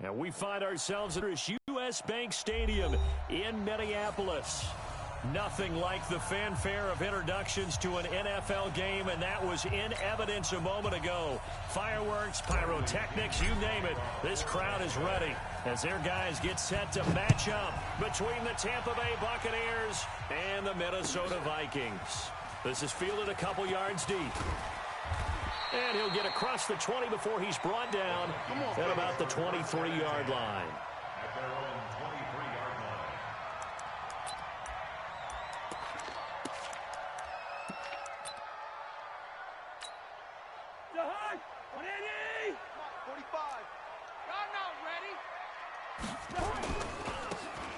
And we find ourselves at U.S. Bank Stadium in Minneapolis. Nothing like the fanfare of introductions to an NFL game, and that was in evidence a moment ago. Fireworks, pyrotechnics, you name it. This crowd is ready as their guys get set to match up between the Tampa Bay Buccaneers and the Minnesota Vikings. This is fielded a couple yards deep. And he'll get across the 20 before he's brought down at about the 23-yard line. At their own 23-yard line. The high, 180, 45. I'm not ready.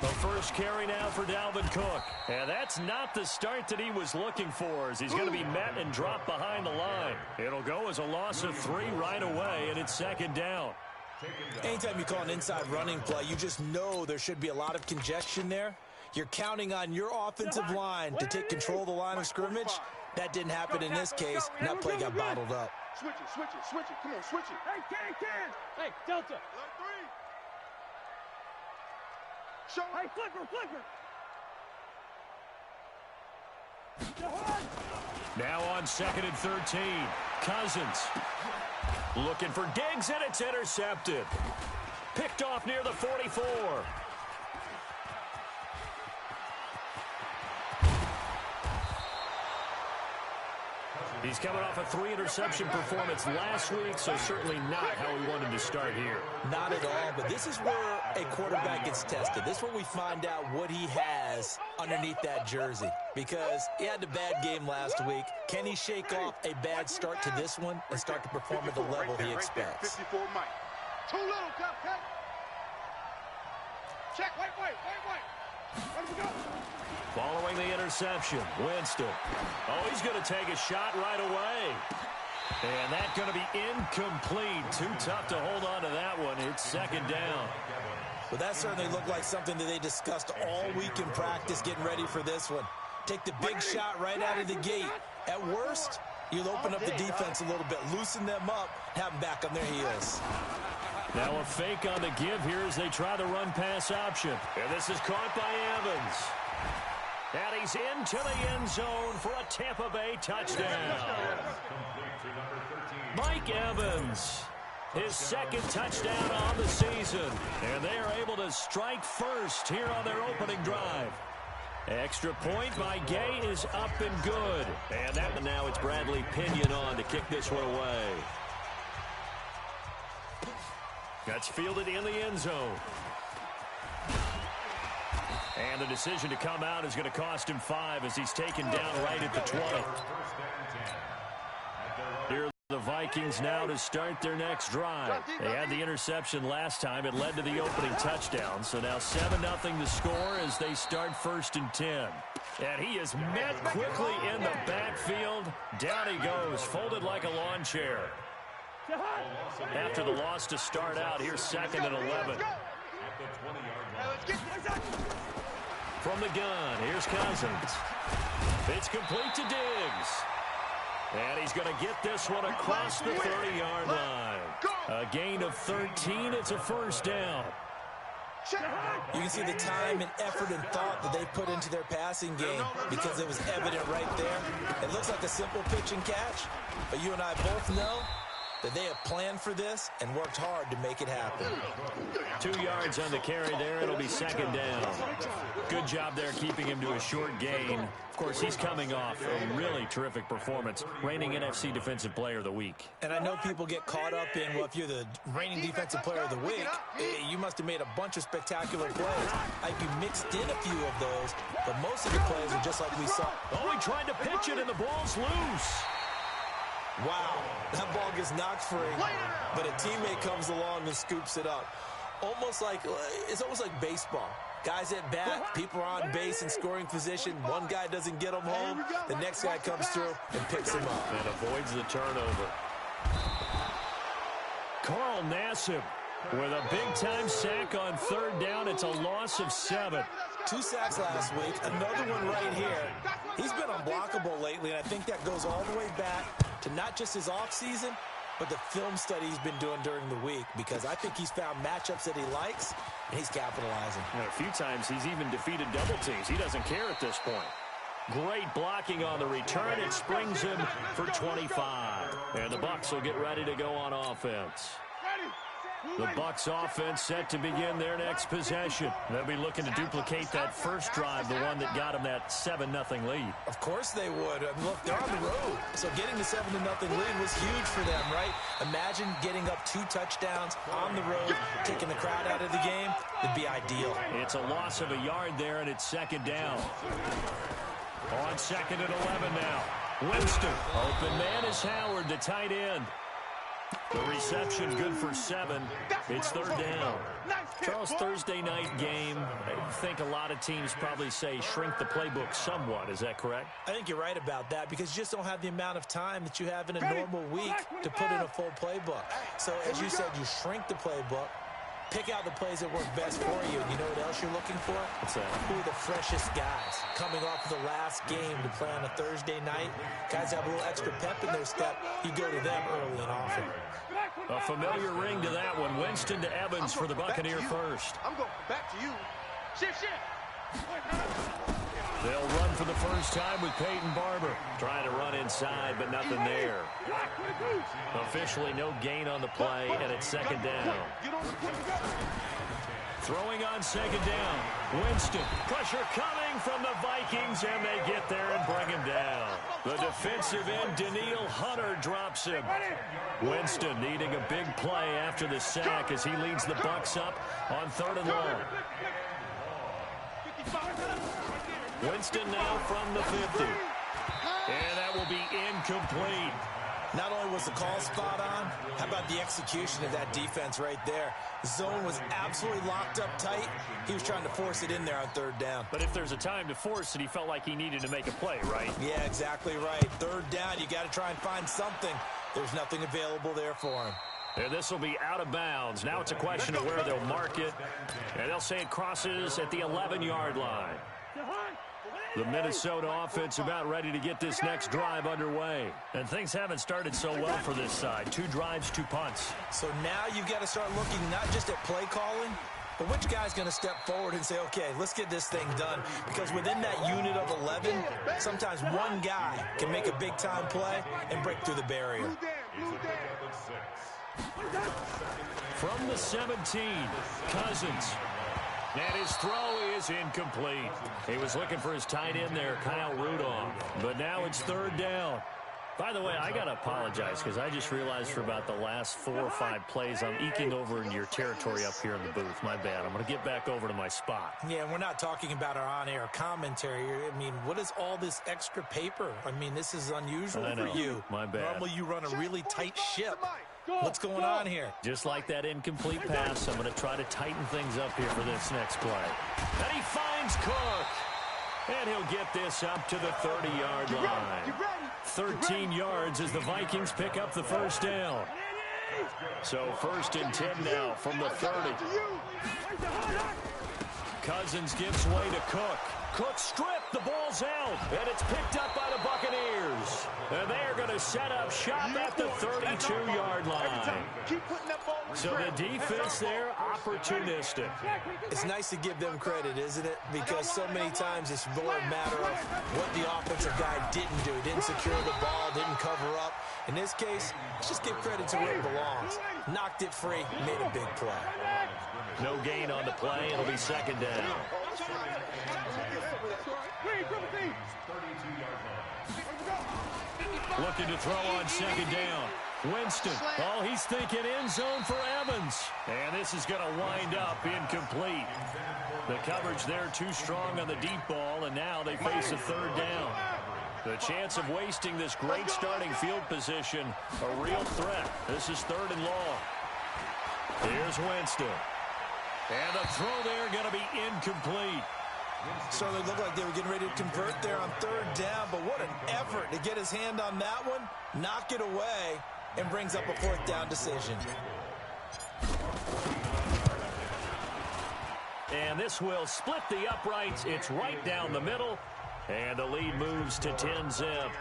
The first carry now for Dalvin Cook. And that's not the start that he was looking for, as he's going to be met and dropped behind the line. It'll go as a loss of 3 right away, and it's second down. Anytime you call an inside running play, you just know there should be a lot of congestion there. You're counting on your offensive line to take control of the line of scrimmage. That didn't happen in this case, and that play got bottled up. Switch it, switch it, switch it. Come on, switch it. Hey, can. Hey, Delta. Alert 3. Show. Hey, flipper. Now on 2nd and 13. Cousins looking for Diggs, and it's intercepted. Picked off near the 44. He's coming off a 3-interception performance last week, so certainly not how we wanted to start here. Not at all, but this is where a quarterback gets tested. This is where we find out what he has underneath that jersey, because he had a bad game last week. Can he shake off a bad start to this one and start to perform at the level he expects? 54 Mike. Too little, Cupcake. Check, wait. Where do we go? Following the interception, Winston. Oh, he's going to take a shot right away. And that's going to be incomplete. Too tough to hold on to that one. It's second down. Well, that certainly looked like something that they discussed all week in practice getting ready for this one. Take the big shot right out of the gate. At worst, you'll open up the defense a little bit, loosen them up, have them back on their heels. Now a fake on the give here as they try the run-pass option. And this is caught by Evans. And he's into the end zone for a Tampa Bay touchdown. Mike Evans, his second touchdown on the season. And they are able to strike first here on their opening drive. Extra point by Gay is up and good. And now it's Bradley Pinion on to kick this one away. That's fielded in the end zone. And the decision to come out is going to cost him 5 as he's taken down right at the 20. Here are the Vikings now to start their next drive. They had the interception last time. It led to the opening touchdown. So now 7-0 to score as they start 1st and 10. And he is met quickly in the backfield. Down he goes, folded like a lawn chair. After the loss to start out, here's 2nd and 11. From the gun, here's Cousins. It's complete to Diggs. And he's going to get this one across the 30-yard line. A gain of 13. It's a first down. You can see the time and effort and thought that they put into their passing game because it was evident right there. It looks like a simple pitch and catch, but you and I both know that they have planned for this and worked hard to make it happen. 2 yards on the carry there. It'll be second down. Good job there keeping him to a short gain. Of course, he's coming off a really terrific performance, reigning NFC Defensive Player of the Week. And I know people get caught up in, well, if you're the reigning Defensive Player of the Week, you must have made a bunch of spectacular plays. I think you mixed in a few of those, but most of the plays are just like we saw. Oh, he tried to pitch it, and the ball's loose. Wow, that ball gets knocked free, but a teammate comes along and scoops it up. It's almost like baseball. Guys at bat, people are on base in scoring position. One guy doesn't get them home. The next guy comes through and picks him up. And avoids the turnover. Carl Nassib with a big-time sack on 3rd down. It's a loss of 7. 2 sacks last week, another one right here. He's been unblockable lately, and I think that goes all the way back to not just his offseason, but the film study he's been doing during the week, because I think he's found matchups that he likes, and he's capitalizing. And a few times he's even defeated double teams. He doesn't care at this point. Great blocking on the return. It springs him for 25. And the Bucs will get ready to go on offense. The Bucs offense set to begin their next possession. They'll be looking to duplicate that first drive, the one that got them that 7-0 lead. Of course they would. I mean, look, they're on the road. So getting the 7-0 lead was huge for them, right? Imagine getting up 2 touchdowns on the road, taking the crowd out of the game. It'd be ideal. It's a loss of a yard there, and it's second down. On second and 11 now. Winston. Open man is Howard, the tight end. The reception good for 7. It's third down. Charles, Thursday night game. I think a lot of teams probably say shrink the playbook somewhat. Is that correct? I think you're right about that, because you just don't have the amount of time that you have in a normal week to put in a full playbook. So as you said, you shrink the playbook. Pick out the plays that work best for you. And you know what else you're looking for? What's that? Who are the freshest guys coming off of the last game to play on a Thursday night? Guys have a little extra pep in their step. You go to them early and often. A familiar ring to that one. Winston to Evans for the Buccaneer first. I'm going back to you. Shift. They'll run for the first time with Peyton Barber. Trying to run inside, but nothing there. Officially no gain on the play, and it's second down. Throwing on second down. Winston. Pressure coming from the Vikings, and they get there and bring him down. The defensive end, Daniil Hunter, drops him. Winston needing a big play after the sack as he leads the Bucs up on third and long. Winston now from the 50. And that will be incomplete. Not only was the call spot on, how about the execution of that defense right there? The zone was absolutely locked up tight. He was trying to force it in there on third down. But if there's a time to force it, he felt like he needed to make a play, right? Yeah, exactly right. Third down, you got to try and find something. There's nothing available there for him. And this will be out of bounds. Now it's a question of where they'll mark it. And they'll say it crosses at the 11-yard line. The Minnesota offense about ready to get this next drive underway. And things haven't started so well for this side. 2 drives, 2 punts. So now you've got to start looking not just at play calling, but which guy's going to step forward and say, okay, let's get this thing done. Because within that unit of 11, sometimes one guy can make a big-time play and break through the barrier. From the 17, Cousins. And his throw is incomplete. He was looking for his tight end there, Kyle Rudolph. But now it's third down. By the way, I got to apologize because I just realized for about the last 4 or 5 plays, I'm eking over into your territory up here in the booth. My bad. I'm going to get back over to my spot. Yeah, we're not talking about our on-air commentary. I mean, what is all this extra paper? I mean, this is unusual for you. My bad. Normally you run a really tight ship. What's going on here? Just like that incomplete pass, I'm going to try to tighten things up here for this next play. And he finds Cook. And he'll get this up to the 30-yard line. 13 yards as the Vikings pick up the first down. So first and 10 now from the 30. Cousins gives way to Cook. Cook stripped. The ball's out. And it's picked up by the Buccaneers. And they're going to set up shop at the 32-yard line. So the defense there, opportunistic. It's nice to give them credit, isn't it? Because so many times it's more a matter of what the offensive guy didn't do. Didn't secure the ball, didn't cover up. In this case, let's just give credit to where it belongs. Knocked it free, made a big play. No gain on the play. It'll be second down. Looking to throw on second down. Winston. Oh, he's thinking end zone for Evans. And this is going to wind up incomplete. The coverage there too strong on the deep ball, and now they face a third down. The chance of wasting this great starting field position, a real threat. This is third and long. Here's Winston. And the throw there going to be incomplete. Certainly looked like they were getting ready to convert there on third down, but what an effort to get his hand on that one, knock it away, and brings up a fourth down decision. And this will split the uprights. It's right down the middle, and the lead moves to 10-zip.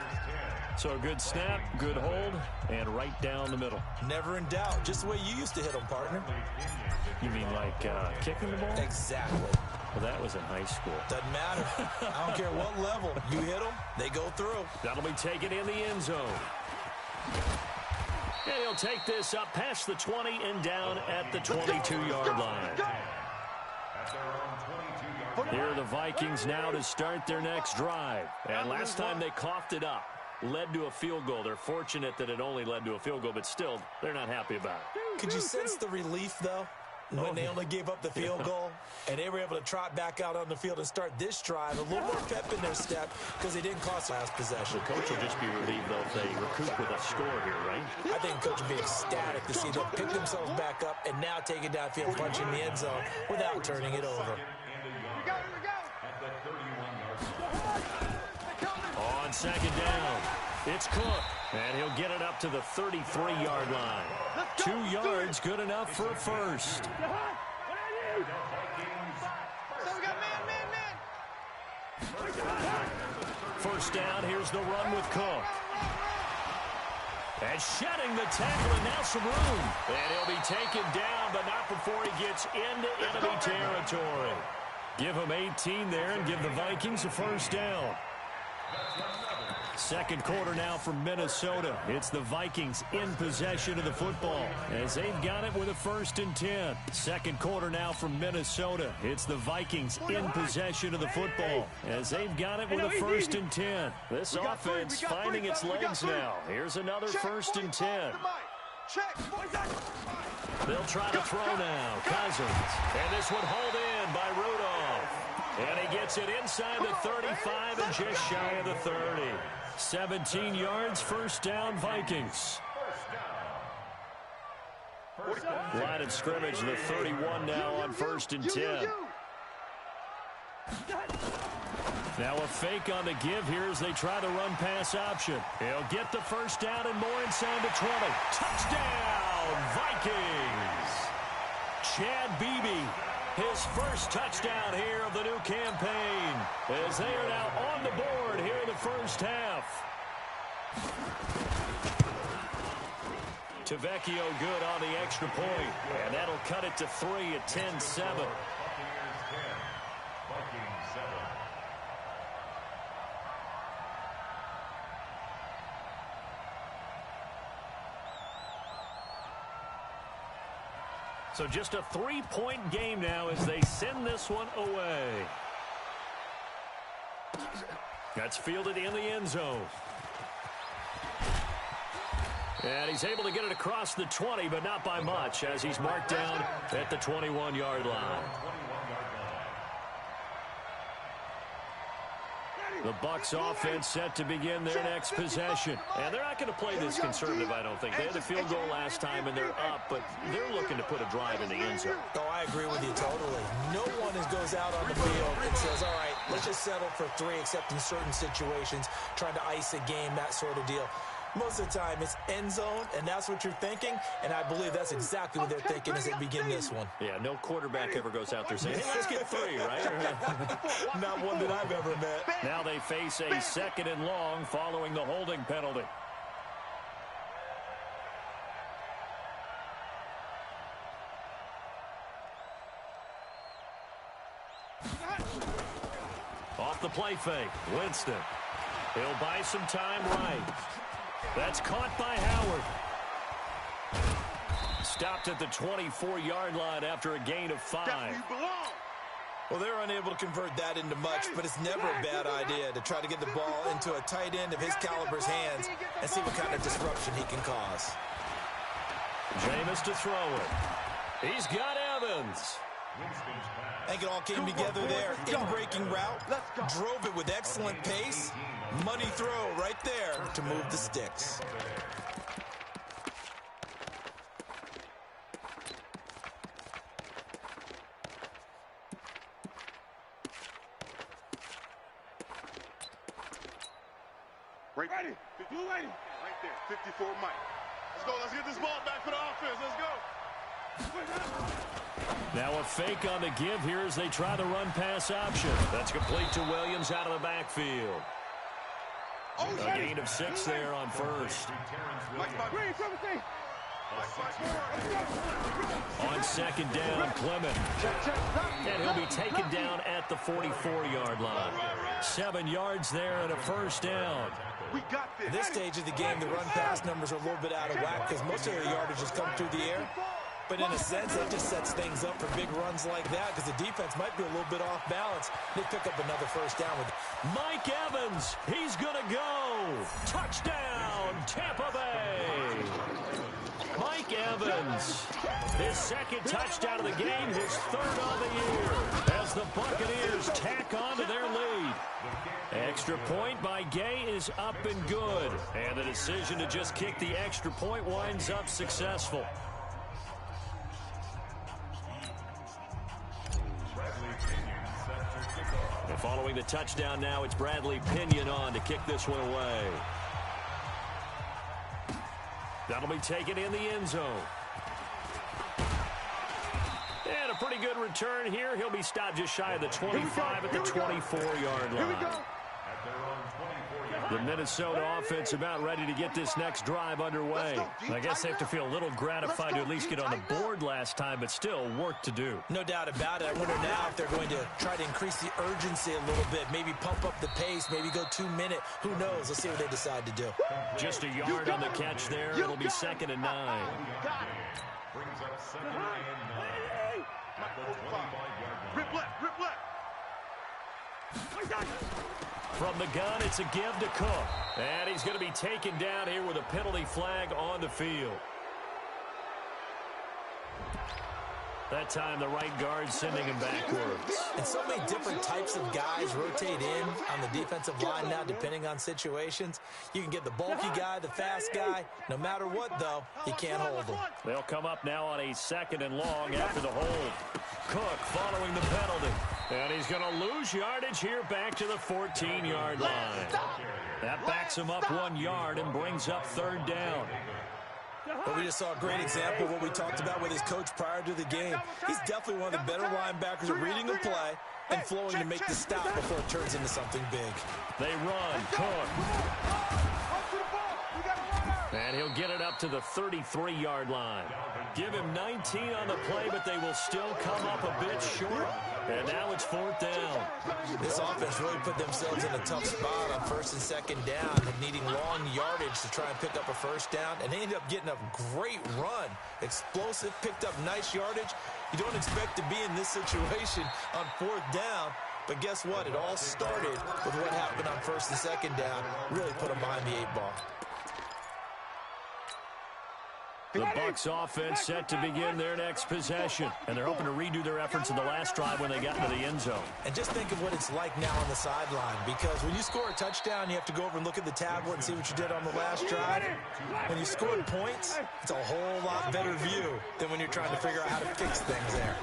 So a good snap, good hold, and right down the middle. Never in doubt. Just the way you used to hit them, partner. You mean like kicking the ball? Exactly. Well, that was in high school. Doesn't matter. I don't care what level. You hit them, they go through. That'll be taken in the end zone. And he'll take this up past the 20 and down at the 22-yard line. Here are the Vikings now to start their next drive. And last time they coughed it up, led to a field goal. They're fortunate that it only led to a field goal, but still, they're not happy about it. Could you sense the relief, though, when they only gave up the field goal and they were able to trot back out on the field and start this drive, a little more pep in their step because they didn't cost last possession. The coach will just be relieved, though, if they recoup with a score here, right? I think coach will be ecstatic to see them pick themselves back up and now take it downfield, punch in the end zone without turning it over. On second down, it's Cook, and he'll get it up to the 33-yard line. 2 yards, good enough for a first. First down, here's the run with Cook. And shedding the tackle, and now some room. And he'll be taken down, but not before he gets into enemy territory. Give him 18 there and give the Vikings a first down. Second quarter now from Minnesota. It's the Vikings in possession of the football as they've got it with a 1st and 10. Second quarter now from Minnesota. It's the Vikings in possession of the football as they've got it with a 1st and 10. This offense finding its legs now. Here's another 1st and 10. They'll try to throw now. Cousins. And this one hauled in by Rudolph. And he gets it inside the 35 and just shy of the 30. 17 yards, first down, Vikings. Line of scrimmage, the 31 now on 1st and 10. Now a fake on the give here as they try the run-pass option. He'll get the first down and more inside the 20. Touchdown, Vikings! Chad Beebe, his first touchdown here of the new campaign, as they are now on the board here in the first half. Tavecchio good on the extra point, and that'll cut it to 3 at 10-7. So just a 3-point game now as they send this one away. That's fielded in the end zone. And he's able to get it across the 20, but not by much, as he's marked down at the 21-yard line. The Bucs offense set to begin their next possession. And they're not going to play this conservative, I don't think. They had the field goal last time, and they're up, but they're looking to put a drive in the end zone. Oh, I agree with you totally. No one goes out on the field and says, all right, let's just settle for 3, except in certain situations, trying to ice a game, that sort of deal. Most of the time, it's end zone, and that's what you're thinking, and I believe that's exactly what they're thinking as they begin this one. Yeah, no quarterback ever goes out there saying, hey, let's get 3, right? Not one that I've ever met. Now they face a 2nd and long following the holding penalty. Off the play fake, Winston. He'll buy some time right. That's caught by Howard. Stopped at the 24-yard line after a gain of 5. Well, they're unable to convert that into much, but it's never a bad idea to try to get the ball into a tight end of his caliber's hands and see what kind of disruption he can cause. Jameis to throw it. He's got Evans. I think it all came together there. In-breaking route, drove it with excellent pace. Money throw right there to move the sticks. Right there, blue lady. Right there, 54 Mike. Let's go, let's get this ball back for the offense. Let's go. Now a fake on the give here as they try the run-pass option. That's complete to Williams out of the backfield. A gain of 6 there on first. On second down, Clement. And he'll be taken down at the 44-yard line. 7 yards there and a first down. At this stage of the game, the run-pass numbers are a little bit out of whack because most of their yardage has come through the air. But in a sense, that just sets things up for big runs like that because the defense might be a little bit off balance. They pick up another first down with Mike Evans. He's going to go. Touchdown, Tampa Bay. Mike Evans, his second touchdown of the game, his third on the year, as the Buccaneers tack on to their lead. Extra point by Gay is up and good, and the decision to just kick the extra point winds up successful. And following the touchdown now, it's Bradley Pinion on to kick this one away. That'll be taken in the end zone. And a pretty good return here. He'll be stopped just shy of the 25 at the 24-yard line. The Minnesota offense about ready to get this next drive underway. I guess they have to feel a little gratified to at least get on the board last time, but still work to do. No doubt about it. I wonder now if they're going to try to increase the urgency a little bit, maybe pump up the pace, maybe go 2-minute. Who knows? Let's see what they decide to do. Just a yard on the catch there. It'll be 2nd and 9. Brings up 2nd and 9. At the 25-yard line. Rip left. From the gun, it's a give to Cook. And he's going to be taken down here with a penalty flag on the field. That time, the right guard sending him backwards. And so many different types of guys rotate in on the defensive line now, depending on situations. You can get the bulky guy, the fast guy. No matter what, though, you can't hold them. They'll come up now on a 2nd and long after the hold. Cook following the penalty. And he's going to lose yardage here back to the 14-yard line. That backs him up 1 yard and brings up 3rd down. But we just saw a great example of what we talked about with his coach prior to the game. He's definitely one of the better linebackers at reading a play and flowing to make the stop before it turns into something big. They run. Cook. And he'll get it up to the 33-yard line. Give him 19 on the play, but they will still come up a bit short. And now it's 4th down. This offense really put themselves in a tough spot on 1st and 2nd down, needing long yardage to try and pick up a first down. And they ended up getting a great run. Explosive, picked up nice yardage. You don't expect to be in this situation on 4th down. But guess what? It all started with what happened on 1st and 2nd down. Really put them behind the 8 ball. The Bucs offense set to begin their next possession. And they're hoping to redo their efforts in the last drive when they got into the end zone. And just think of what it's like now on the sideline. Because when you score a touchdown, you have to go over and look at the tablet and see what you did on the last drive. When you scored points, it's a whole lot better view than when you're trying to figure out how to fix things there.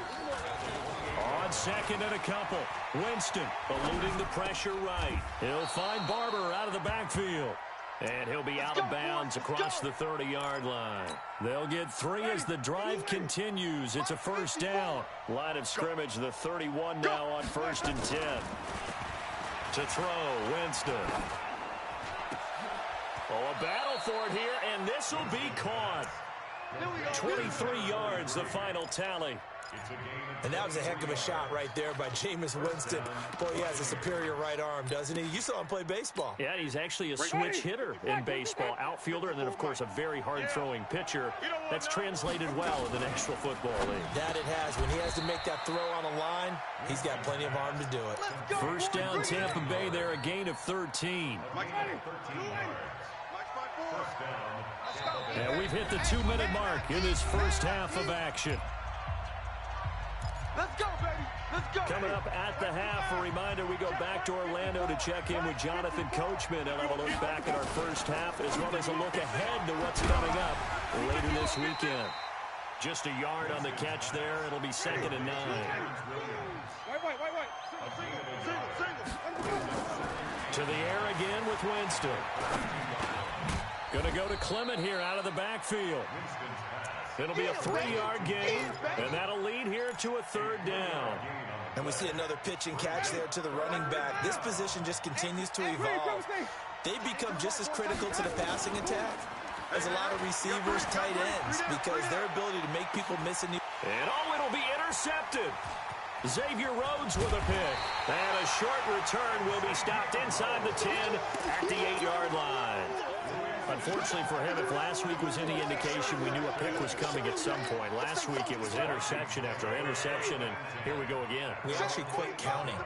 On 2nd and a couple, Winston eluding the pressure right. He'll find Barber out of the backfield. And he'll be out of bounds across the 30-yard line. They'll get 3 as the drive continues. It's a first down. Line of scrimmage, the 31 now on 1st and 10. To throw, Winston. Oh, a battle for it here, and this will be caught. 23 yards, the final tally. And that was a heck of a shot right there by Jameis Winston. Boy, he has a superior right arm, doesn't he? You saw him play baseball. Yeah, he's actually a switch hitter in baseball. Outfielder, and then, of course, a very hard-throwing pitcher. That's translated well in the National Football League. That it has. When he has to make that throw on a line, he's got plenty of arm to do it. First down, Tampa Bay there, a gain of 13. And we've hit the 2-minute mark in this first half of action. Let's go, baby. Let's go. Coming up at the half, a reminder, we go back to Orlando to check in with Jonathan Coachman and have a look back at our first half, as well as a look ahead to what's coming up later this weekend. Just a yard on the catch there. It'll be 2nd and 9. Wait. To the air again with Winston. Going to go to Clement here out of the backfield. It'll be a 3-yard gain, and that'll lead here to a 3rd down. And we see another pitch and catch there to the running back. This position just continues to evolve. they become just as critical to the passing attack as a lot of receivers, tight ends, because their ability to make people miss a new... And it'll be intercepted. Xavier Rhodes with a pick. And a short return will be stopped inside the 10 at the 8-yard line. Unfortunately for him, if last week was any indication, we knew a pick was coming at some point. Last week it was interception after interception, and here we go again. We actually quit counting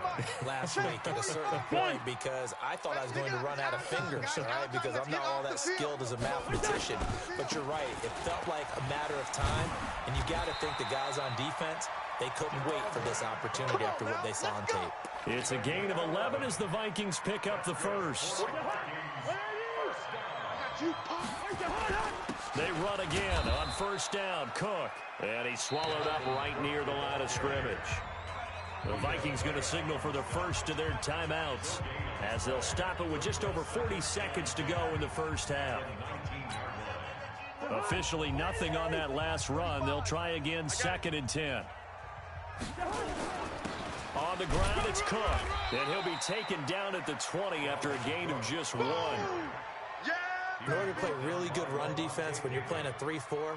last week at a certain point because I thought I was going to run out of fingers, all right, because I'm not all that skilled as a mathematician. But you're right. It felt like a matter of time, and you got to think the guys on defense, they couldn't wait for this opportunity after what they saw on tape. It's a gain of 11 as the Vikings pick up the first. They run again on first down. Cook. And he's swallowed up right near the line of scrimmage. The Vikings going to signal for the first of their timeouts as they'll stop it with just over 40 seconds to go in the first half. Officially nothing on that last run. They'll try again 2nd and 10. On the ground, it's Cook. And he'll be taken down at the 20 after a gain of just 1. In order to play really good run defense when you're playing a 3-4,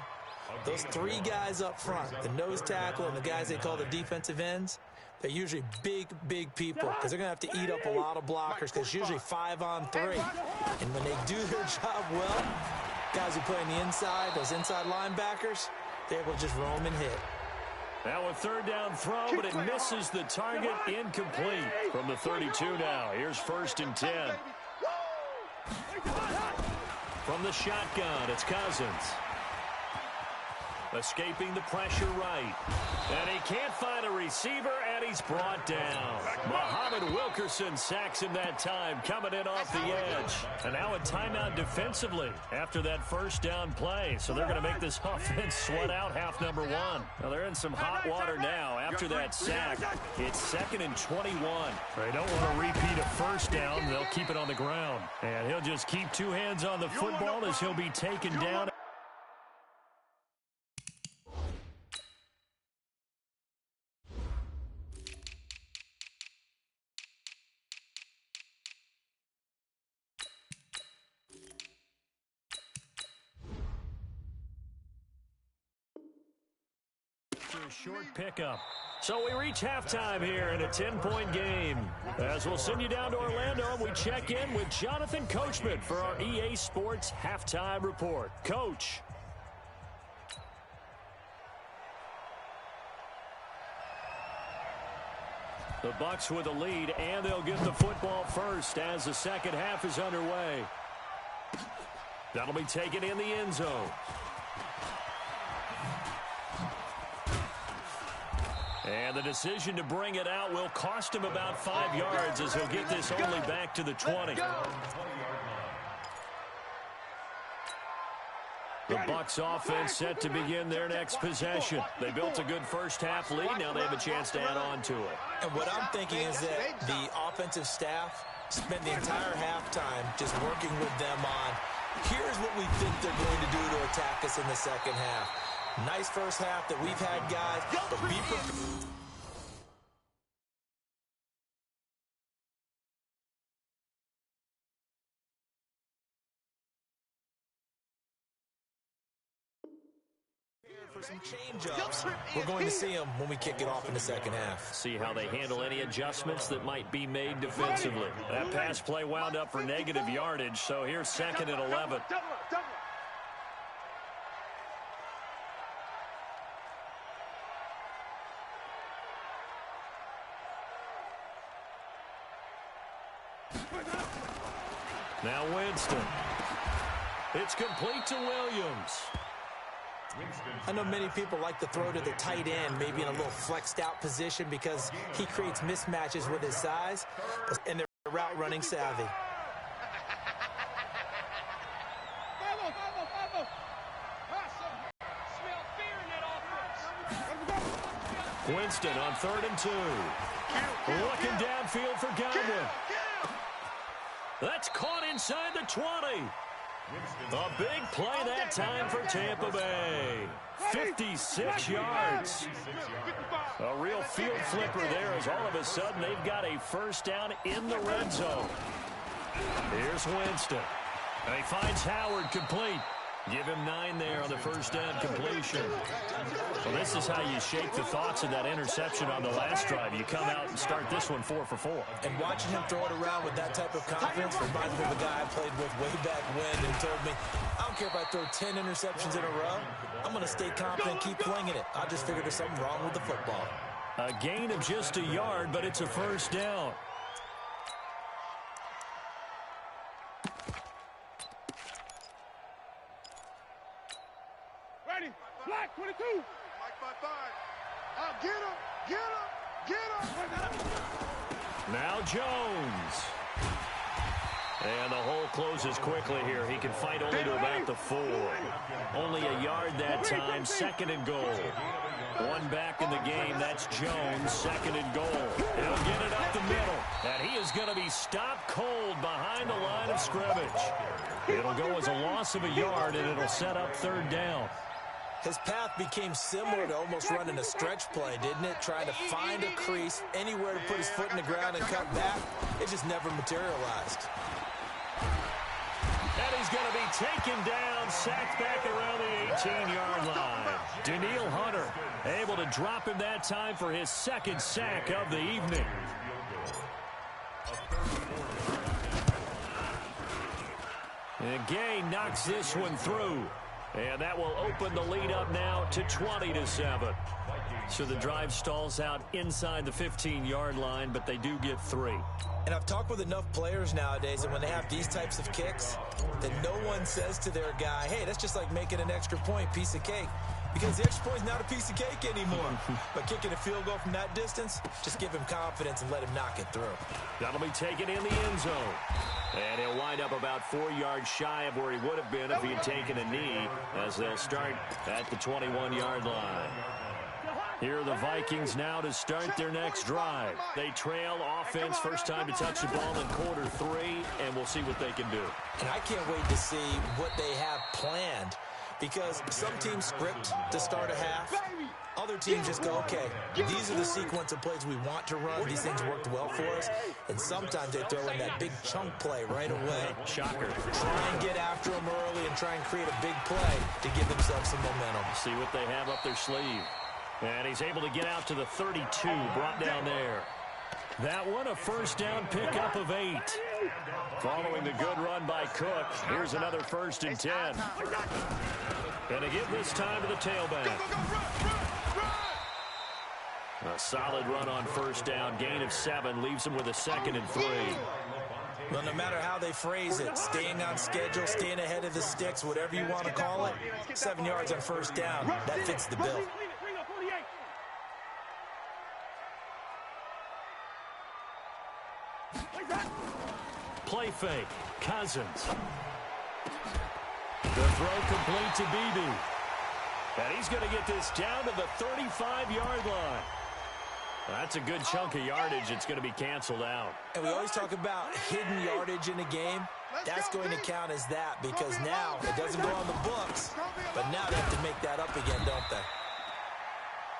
those 3 guys up front, the nose tackle and the guys they call the defensive ends, they're usually big people because they're going to have to eat up a lot of blockers because it's usually 5 on 3. And when they do their job well, guys who play on the inside, those inside linebackers, they're able to just roam and hit. Now a 3rd down throw, but it misses the target. Incomplete from the 32 now. Here's 1st and 10. From the shotgun, it's Cousins. Escaping the pressure right. And he can't find a receiver, and he's brought down. Muhammad Wilkerson sacks him that time, coming in off the edge. And now a timeout defensively after that first down play. So they're going to make this offense sweat out half number 1. Now they're in some hot water now after that sack. It's 2nd and 21. They don't want to repeat a first down. They'll keep it on the ground. And he'll just keep 2 hands on the football as he'll be taken down. Short pickup. So we reach halftime here in a 10-point game. As we'll send you down to Orlando, and we check in with Jonathan Coachman for our EA Sports Halftime Report. Coach. The Bucs with a lead, and they'll get the football first as the second half is underway. That'll be taken in the end zone. And the decision to bring it out will cost him about 5 yards as he'll get this only back to the 20. The Bucs offense set to begin their next possession. They built a good first half lead. Now they have a chance to add on to it. And what I'm thinking is that the offensive staff spent the entire halftime just working with them on, here's what we think they're going to do to attack us in the second half. Nice first half that we've had, guys, but be prepared. For some change-ups, we're going to see them when we kick it off in the second half. See how they handle any adjustments that might be made defensively. That pass play wound up for negative yardage, so here's 2nd and 11. Now Winston. It's complete to Williams. I know many people like to throw to the tight end, maybe in a little flexed out position because he creates mismatches with his size, and they're route running savvy. Winston on 3rd and 2. Looking downfield for Godwin. That's caught inside the 20. A big play that time for Tampa Bay. 56 yards. A real field flipper there as all of a sudden they've got a first down in the red zone. Here's Winston. And he finds Howard complete. Give him 9 there on the first down completion. Well, this is how you shake the thoughts of that interception on the last drive. You come out and start this one 4 for 4. And watching him throw it around with that type of confidence reminds me of a guy I played with way back when and told me, I don't care if I throw 10 interceptions in a row. I'm going to stay confident, keep flinging it. I just figured there's something wrong with the football. A gain of just a yard, but it's a first down. Black 22. Mike 5-5. Get him. Get him. Get him. Now Jones. And the hole closes quickly here. He can fight only to about the 4. Only a yard that time. 2nd and goal. 1 back in the game. That's Jones. 2nd and goal. He'll get it up the middle. And he is going to be stopped cold behind the line of scrimmage. It'll go as a loss of a yard, and it'll set up 3rd down. His path became similar to almost running a stretch play, didn't it? Trying to find a crease, anywhere to put his foot in the ground and cut back. It just never materialized. And he's going to be taken down, sacked back around the 18-yard line. Daniil Hunter able to drop him that time for his 2nd sack of the evening. And Gay knocks this one through. And that will open the lead up now to 20-7. So the drive stalls out inside the 15-yard line, but they do get 3. And I've talked with enough players nowadays that when they have these types of kicks, that no one says to their guy, hey, that's just like making an extra point, piece of cake. Because the extra point is not a piece of cake anymore. But kicking a field goal from that distance, just give him confidence and let him knock it through. That'll be taken in the end zone. And he'll wind up about 4 yards shy of where he would have been if he had taken a knee, as they'll start at the 21-yard line. Here are the Vikings now to start their next drive. They trail offense, first time to touch the ball in quarter 3, and we'll see what they can do. And I can't wait to see what they have planned, because some teams script to start a half. Other teams just go, okay, these are the sequence of plays we want to run. These things worked well for us. And sometimes they throw in that big chunk play right away. Shocker. Try and get after them early and try and create a big play to give themselves some momentum. See what they have up their sleeve. And he's able to get out to the 32, brought down there. That one, a first down pickup of 8. Following the good run by Cook, here's another 1st and 10. And again this time to the tailback. A solid run on first down, gain of 7, leaves him with a 2nd and 3. Well, no matter how they phrase it, staying on schedule, staying ahead of the sticks, whatever you want to call it, 7 yards on first down, that fits the bill. Play fake, Cousins. The throw complete to Beebe. And he's going to get this down to the 35-yard line. That's a good chunk of yardage. It's going to be canceled out. And we always talk about hidden yardage in a game. That's going to count as that, because now it doesn't go on the books, but now they have to make that up again, don't they?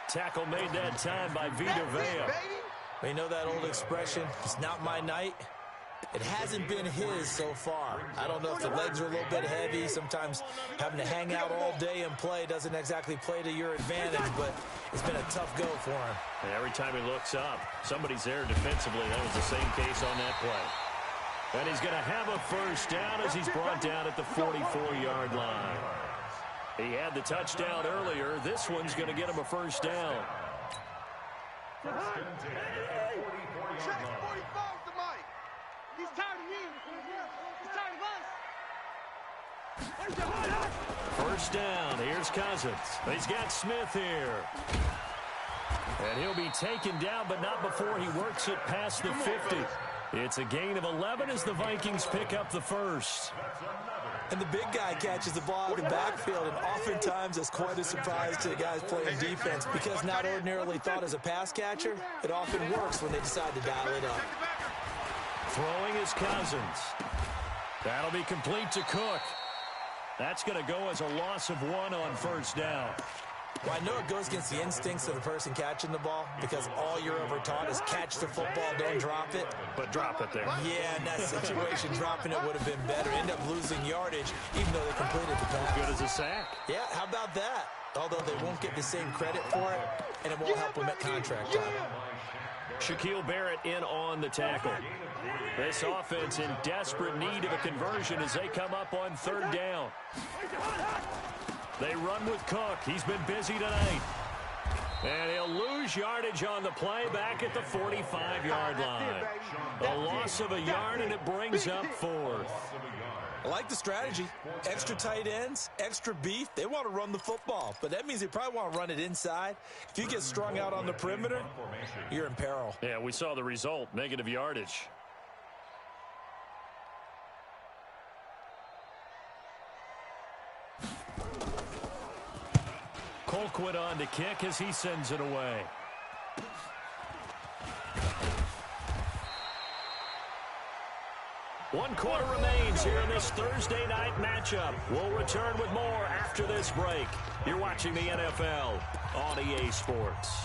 Tackle made that time by Vita Vea. You know that old expression, it's not my night? It hasn't been his so far. I don't know if the legs are a little bit heavy. Sometimes having to hang out all day and play doesn't exactly play to your advantage, but it's been a tough go for him. And every time he looks up, somebody's there defensively. That was the same case on that play. And he's going to have a first down as he's brought down at the 44-yard line. He had the touchdown earlier. This one's going to get him a first down. He's tired of me. He's tired of us. First down. Here's Cousins. He's got Smith here. And he'll be taken down, but not before he works it past the 50. It's a gain of 11 as the Vikings pick up the first. And the big guy catches the ball out of the backfield, and oftentimes it's quite a surprise to the guys playing defense, because not ordinarily thought as a pass catcher, it often works when they decide to dial it up. Throwing is Cousins. That'll be complete to Cook. That's going to go as a loss of 1 on first down. Well, I know it goes against the instincts of the person catching the ball because all you're ever taught is catch the football, don't drop it. But drop it there. Yeah, in that situation, dropping it would have been better. End up losing yardage, even though they completed the pass. As good as a sack. Yeah, how about that? Although they won't get the same credit for it, and it won't help them at contract time. Shaquille Barrett in on the tackle. This offense in desperate need of a conversion as they come up on third down. They run with Cook. He's been busy tonight. And he'll lose yardage on the play back at the 45-yard line. A loss of a yard, and it brings up fourth. I like the strategy. Extra tight ends, extra beef. They want to run the football, but that means they probably want to run it inside. If you get strung out on the perimeter, you're in peril. Yeah, we saw the result, negative yardage. Colquitt on to kick as he sends it away. One quarter remains here in this Thursday night matchup. We'll return with more after this break. You're watching the NFL on EA Sports.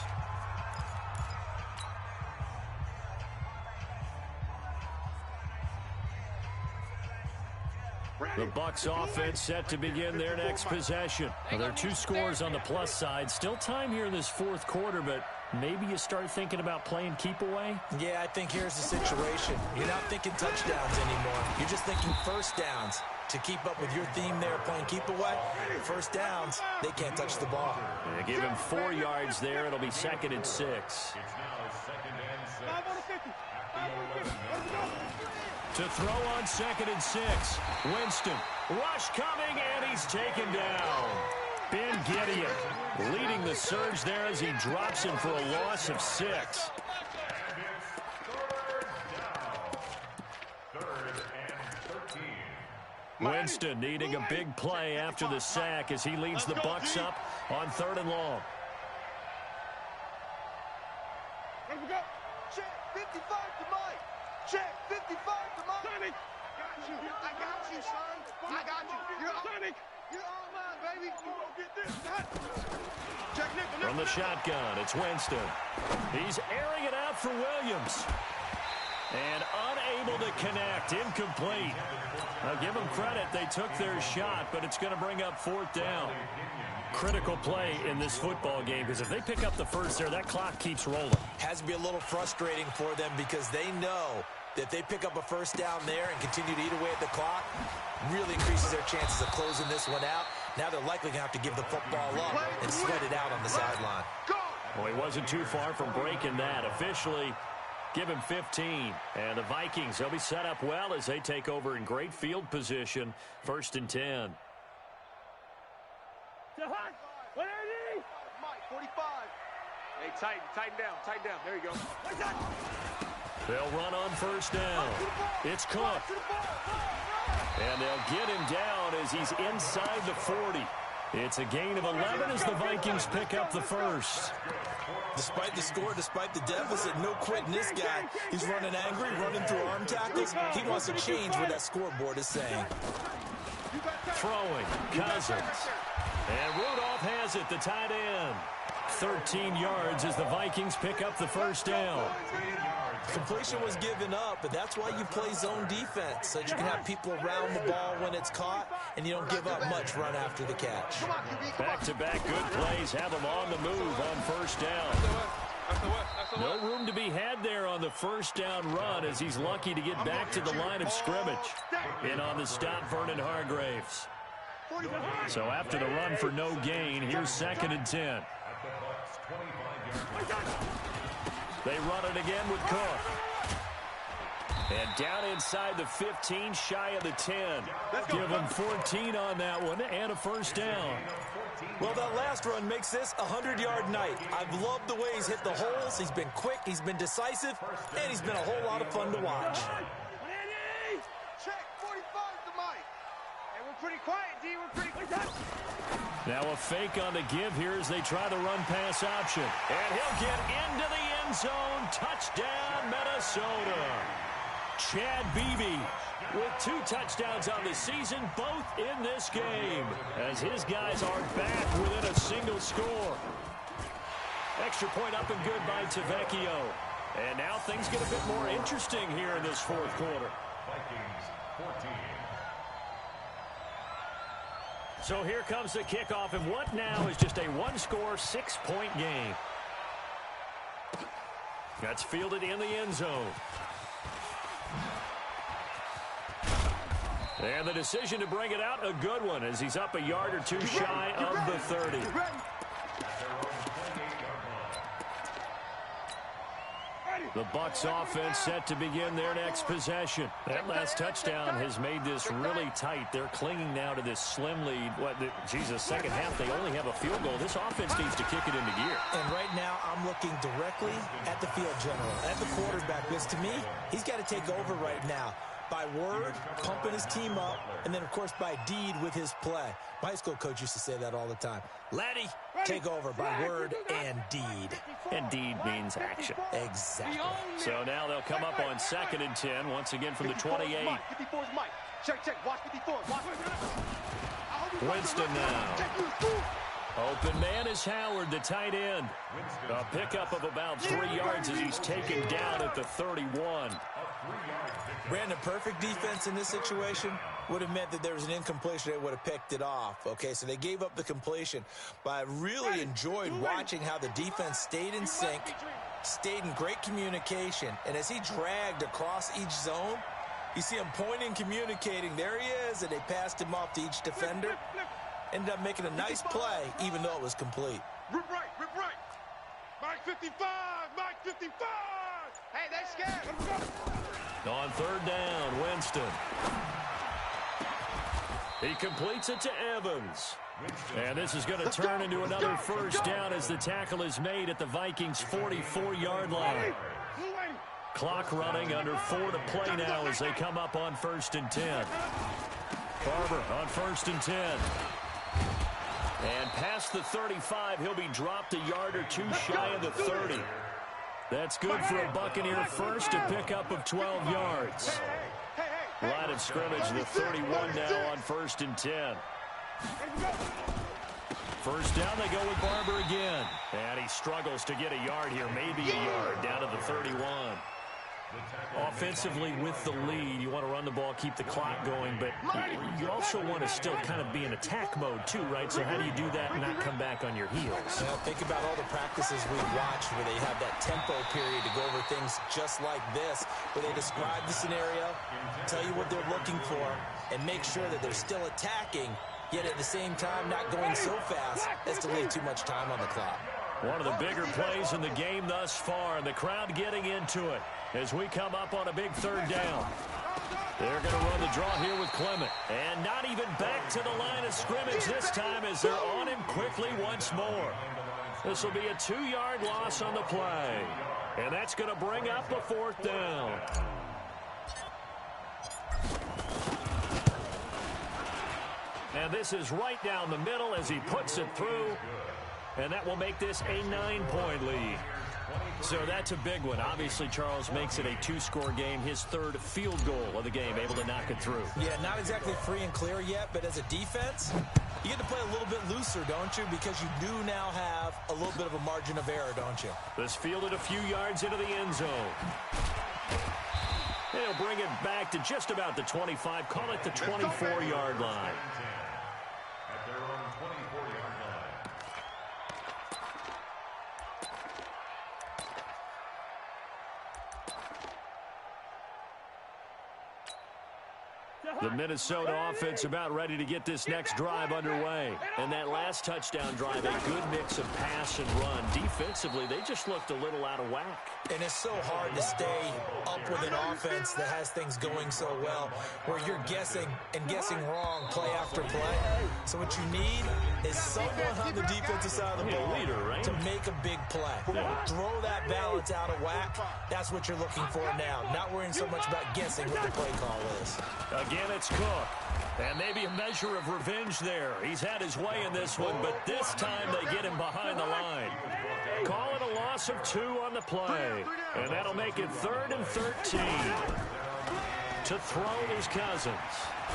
The Bucs offense set to begin their next possession. Well, there are 2 scores on the plus side. Still time here in this fourth quarter, but maybe you start thinking about playing keep away? Yeah, I think here's the situation. You're not thinking touchdowns anymore. You're just thinking first downs. To keep up with your theme there, playing keep away, first downs, they can't touch the ball. Yeah, give him 4 yards there. It'll be 2nd and 6. To throw on 2nd and 6. Winston. Rush coming, and he's taken down. Ben Gideon leading the surge there as he drops him for a loss of 6. Winston needing a big play after the sack as he leads the Bucs up on 3rd and long. Let me go. Check 55 to Mike. Check 55 to Mike. I got you, son. I got you. You're all mine, baby. You gonna get this. Check nickel. From the shotgun, it's Winston. He's airing it out for Williams. And unable to connect, incomplete. I'll give them credit, they took their shot, but it's going to bring up 4th down. Critical play in this football game, because if they pick up the first there, that clock keeps rolling. Has to be a little frustrating for them because they know that if they pick up a first down there and continue to eat away at the clock, really increases their chances of closing this one out. Now they're likely going to have to give the football up and sweat it out on the sideline. Well, he wasn't too far from breaking that. Officially, give him 15. And the Vikings, they'll be set up well as they take over in great field position. 1st and 10. Mike, 45. Hey, tighten down. There you go. They'll run on 1st down. It's Cook. And they'll get him down as he's inside the 40. It's a gain of 11 as the Vikings pick up the first. Despite the score, despite the deficit, no quitting this guy. He's running angry, running through arm tackles. He wants to change what that scoreboard is saying. Throwing, Cousins. And Rudolph has it, the tight end. 13 yards as the Vikings pick up the first down. Completion was given up, but that's why you play zone defense, so that you can have people around the ball when it's caught, and you don't give up much run after the catch. Back-to-back good plays have them on the move on 1st down. No room to be had there on the 1st down run as he's lucky to get back to the line of scrimmage. In on the stop, Vernon Hargraves. So after the run for no gain, here's 2nd and 10. They run it again with Cook. And down inside the 15, shy of the 10. Give him 14 on that one and a 1st down. Well, that last run makes this a 100-yard night. I've loved the way he's hit the holes. He's been quick, he's been decisive, and he's been a whole lot of fun to watch. Check 45 to Mike. Hey, we're pretty quiet, D. We're pretty quiet. Now a fake on the give here as they try the run-pass option. And he'll get into the end zone. Touchdown, Minnesota. Chad Beebe with 2 touchdowns on the season, both in this game, as his guys are back within a single score. Extra point up and good by Tavecchio. And now things get a bit more interesting here in this fourth quarter. Vikings 14. So here comes the kickoff, and what now is just a one-score, 6-point game. That's fielded in the end zone. And the decision to bring it out, a good one, as he's up a yard or 2 shy of the 30. The Bucs offense set to begin their next possession. That last touchdown has made this really tight. They're clinging now to this slim lead. Second half, they only have a field goal. This offense needs to kick it into gear. And right now, I'm looking directly at the field general, at the quarterback, because to me, he's got to take over right now. By word, pumping his team up, and then, of course, by deed with his play. My high school coach used to say that all the time. Laddie, take over by word and deed. And deed means action. Exactly. So now they'll come up on 2nd and 10, once again from the 28. 54 is Mike. Check. Watch 54. Watch. Winston now. Open man is Howard, the tight end. A pickup of about 3 yards as he's taken down at the 31. Brandon, perfect defense in this situation would have meant that there was an incompletion. They would have picked it off. Okay, so they gave up the completion. But I really enjoyed watching how the defense stayed in sync, stayed in great communication. And as he dragged across each zone, you see him pointing, communicating. There he is, and they passed him off to each defender. Ended up making a nice play, even though it was complete. Rip right. Mike 55. Hey, they're scared. On 3rd down, Winston. He completes it to Evans. And this is going to turn into another first down as the tackle is made at the Vikings' 44-yard line. Clock running, under 4 to play now as they come up on 1st and 10. Barber on 1st and 10. And past the 35, he'll be dropped a yard or 2 shy of the 30. That's good for a Buccaneer first, a pickup of 12 yards. Line of scrimmage, the 31 now on 1st and 10. First down, they go with Barber again. And he struggles to get a yard here, maybe a yard, down to the 31. Offensively with the lead, you want to run the ball, keep the clock going, but you also want to still kind of be in attack mode too, right? So how do you do that and not come back on your heels? Think about all the practices we've watched where they have that tempo period to go over things just like this, where they describe the scenario, tell you what they're looking for, and make sure that they're still attacking, yet at the same time not going so fast as to leave too much time on the clock. One of the bigger plays in the game thus far, and the crowd getting into it as we come up on a big 3rd down. They're going to run the draw here with Clement. And not even back to the line of scrimmage this time as they're on him quickly once more. This will be a 2-yard loss on the play. And that's going to bring up a 4th down. And this is right down the middle as he puts it through. And that will make this a 9-point lead. So that's a big one. Obviously, Charles makes it a 2-score game. His 3rd field goal of the game, able to knock it through. Yeah, not exactly free and clear yet, but as a defense, you get to play a little bit looser, don't you? Because you do now have a little bit of a margin of error, don't you? This fielded a few yards into the end zone. They'll bring it back to just about the 25. Call it the 24-yard line. At their own 24-yard line. The Minnesota offense about ready to get this next drive underway. And that last touchdown drive, a good mix of pass and run. Defensively, they just looked a little out of whack. And it's so hard to stay up with an offense that has things going so well, where you're guessing and guessing wrong play after play. So what you need is someone on the defensive side of the ball to make a big play. Throw that balance out of whack. That's what you're looking for now. Not worrying so much about guessing what the play call is. Again, it's Cook. And maybe a measure of revenge there. He's had his way in this one, but this time they get him behind the line. Call it a loss of 2 on the play. And that'll make it 3rd and 13. To throw is Cousins.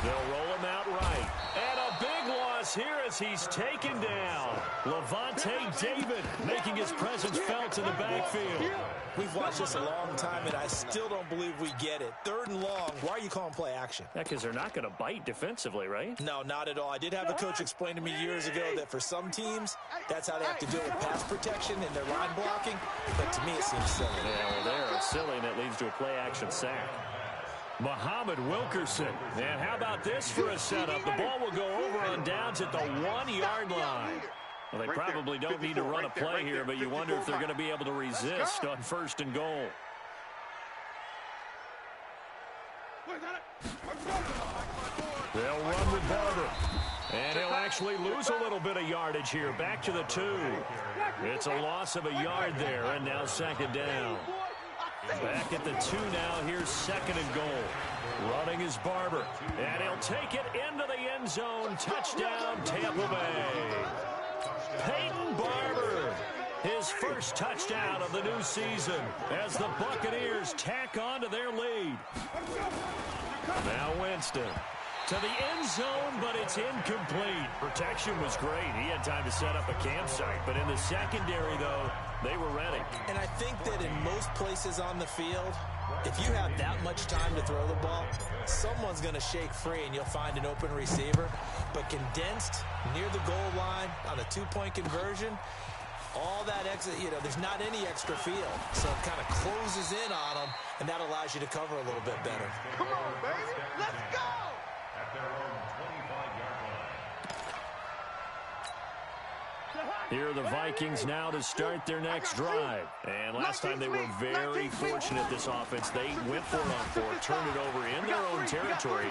They'll roll him out right. And a big loss here as he's taken down. Levante David making his presence felt in the backfield. We've watched this a long time, and I still don't believe we get it. 3rd and long. Why are you calling play action? Yeah, because they're not going to bite defensively, right? No, not at all. I did have a coach explain to me years ago that for some teams, that's how they have to deal with pass protection and their line blocking. But to me, it seems silly. Yeah, well, there it's silly, and it leads to a play action sack. Muhammad Wilkerson. And how about this for a setup? The ball will go over on downs at the 1-yard line. Well, they probably don't need to run a play here, but you wonder if they're going to be able to resist on 1st and goal. They'll run with Barber. And he'll actually lose a little bit of yardage here. Back to the 2. It's a loss of a yard there, and now 2nd down. Back at the 2 now. Here's 2nd and goal. Running is Barber. And he'll take it into the end zone. Touchdown, Tampa Bay. Peyton Barber. His first touchdown of the new season as the Buccaneers tack on to their lead. Now Winston. To the end zone, but it's incomplete. Protection was great. He had time to set up a campsite. But in the secondary, though, they were ready. And I think that in most places on the field, if you have that much time to throw the ball, someone's going to shake free and you'll find an open receiver. But condensed near the goal line on a 2-point conversion, all that extra, there's not any extra field. So it kind of closes in on them, and that allows you to cover a little bit better. Come on, baby. Let's go. At their own 25-yard line. Here are the Vikings now to start their next drive. And last time they were very fortunate, this offense. They went for it on 4th, turned it over in their own territory,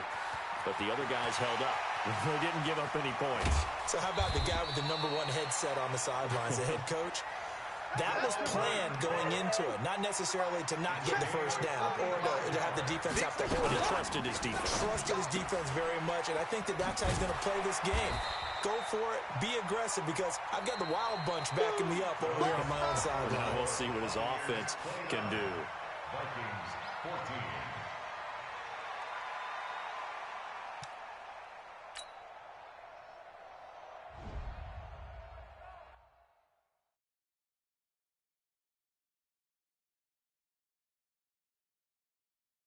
but the other guys held up. They didn't give up any points. So how about the guy with the #1 headset on the sidelines, the head coach? That was planned going into it, not necessarily to not get the first down or to have the defense have to hold it. He trusted his defense. Trusted his defense very much, and I think that's how he's going to play this game. Go for it, be aggressive, because I've got the Wild Bunch backing me up over here on my own side. Now we'll see what his offense can do. Vikings 14.